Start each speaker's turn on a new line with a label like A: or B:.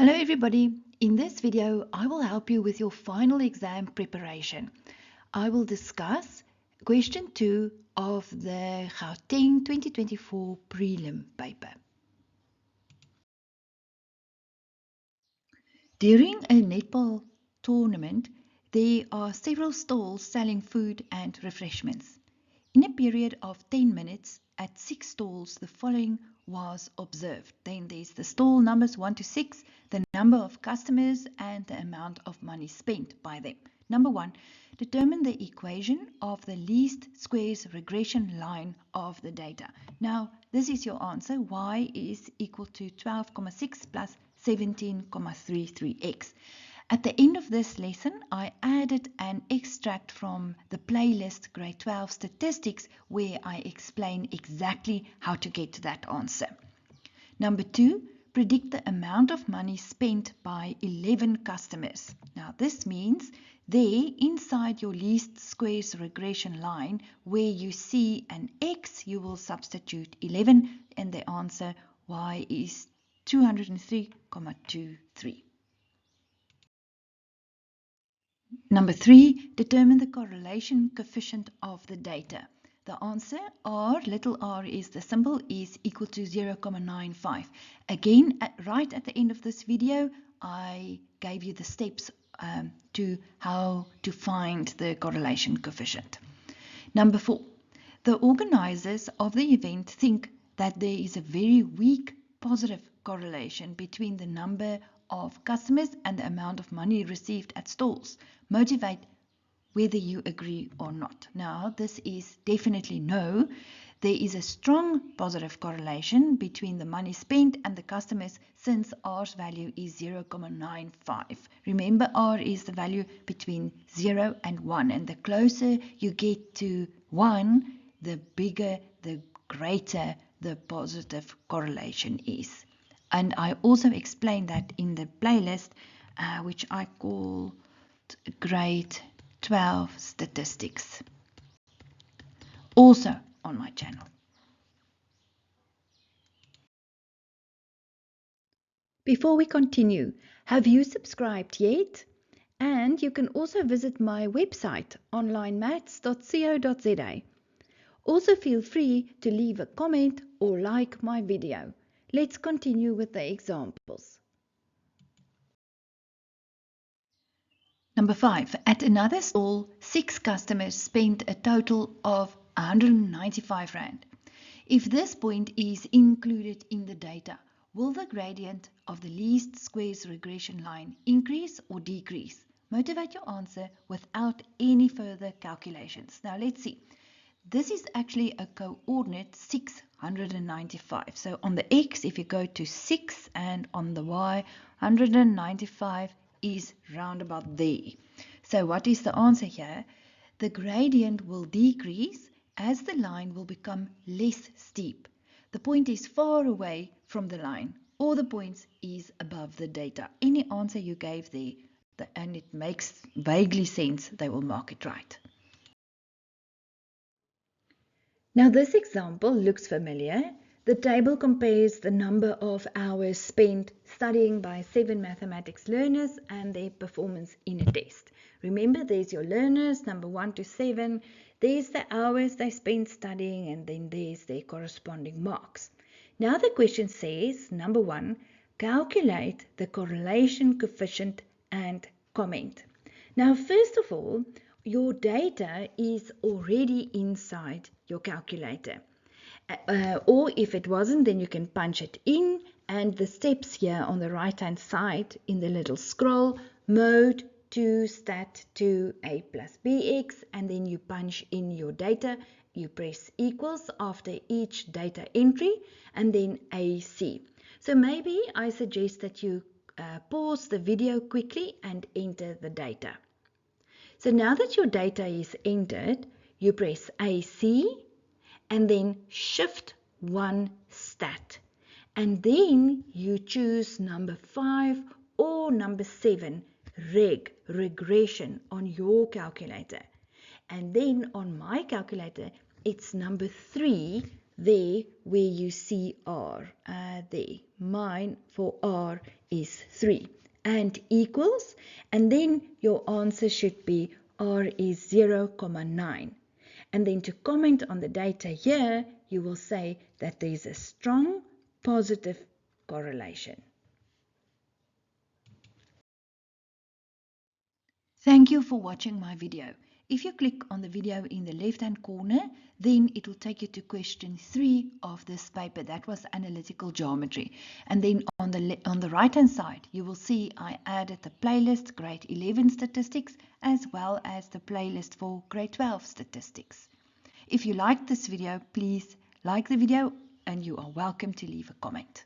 A: Hello everybody, in this video I will help you with your final exam preparation. I will discuss question 2 of the Gauteng 2024 Prelim paper. During a netball tournament, there are several stalls selling food and refreshments. In a period of 10 minutes, at 6 stalls, the following was observed. Then there's the stall numbers 1 to 6, the number of customers, and the amount of money spent by them. Number 1, determine the equation of the least squares regression line of the data. Now, this is your answer. Y is equal to 12,6 plus 17,33x. At the end of this lesson, I added an extract from the playlist Grade 12 Statistics where I explain exactly how to get to that answer. Number 2, predict the amount of money spent by 11 customers. Now this means there inside your least squares regression line where you see an X, you will substitute 11 and the answer Y is 203,23. Number 3, determine the correlation coefficient of the data. The answer, R, little r is the symbol, is equal to 0,95. Again, right at the end of this video, I gave you the steps to how to find the correlation coefficient. Number 4, the organizers of the event think that there is a very weak positive correlation between the number of customers and the amount of money received at stalls. Motivate whether you agree or not. Now, this is definitely no. There is a strong positive correlation between the money spent and the customers since R's value is 0,95. Remember, R is the value between 0 and 1, and the closer you get to 1, the bigger, the greater the positive correlation is. And I also explained that in the playlist, which I call Grade 12 Statistics, also on my channel. Before we continue, have you subscribed yet? And you can also visit my website onlinemaths.co.za. Also feel free to leave a comment or like my video. Let's continue with the examples. Number 5. At another stall, 6 customers spent a total of 195 Rand. If this point is included in the data, will the gradient of the least squares regression line increase or decrease? Motivate your answer without any further calculations. Now let's see. This is actually a coordinate 695. So on the X, if you go to 6, and on the Y, 195 is round about there. So what is the answer here? The gradient will decrease as the line will become less steep. The point is far away from the line, or the point is above the data. Any answer you gave there, and it makes vaguely sense, they will mark it right. Now this example looks familiar. The table compares the number of hours spent studying by 7 mathematics learners and their performance in a test. Remember, there's your learners, number 1 to 7. There's the hours they spent studying, and then there's their corresponding marks. Now the question says, number 1, calculate the correlation coefficient and comment. Now, first of all, your data is already inside your calculator. Or if it wasn't, then you can punch it in, and the steps here on the right hand side in the little scroll, mode 2 stat 2 a plus bx, and then you punch in your data. You press equals after each data entry, and then AC. So maybe I suggest that you pause the video quickly and enter the data. So now that your data is entered, you press AC and then shift 1 stat. And then you choose number 5 or number 7, regression on your calculator. And then on my calculator, it's number 3, there where you see R. There. Mine for R is 3. And equals. And then your answer should be R is 0,9. And then to comment on the data here, you will say that there is a strong positive correlation. Thank you for watching my video. If you click on the video in the left-hand corner, then it will take you to question 3 of this paper. That was analytical geometry. And then on the right-hand side, you will see I added the playlist grade 11 statistics as well as the playlist for grade 12 statistics. If you liked this video, please like the video and you are welcome to leave a comment.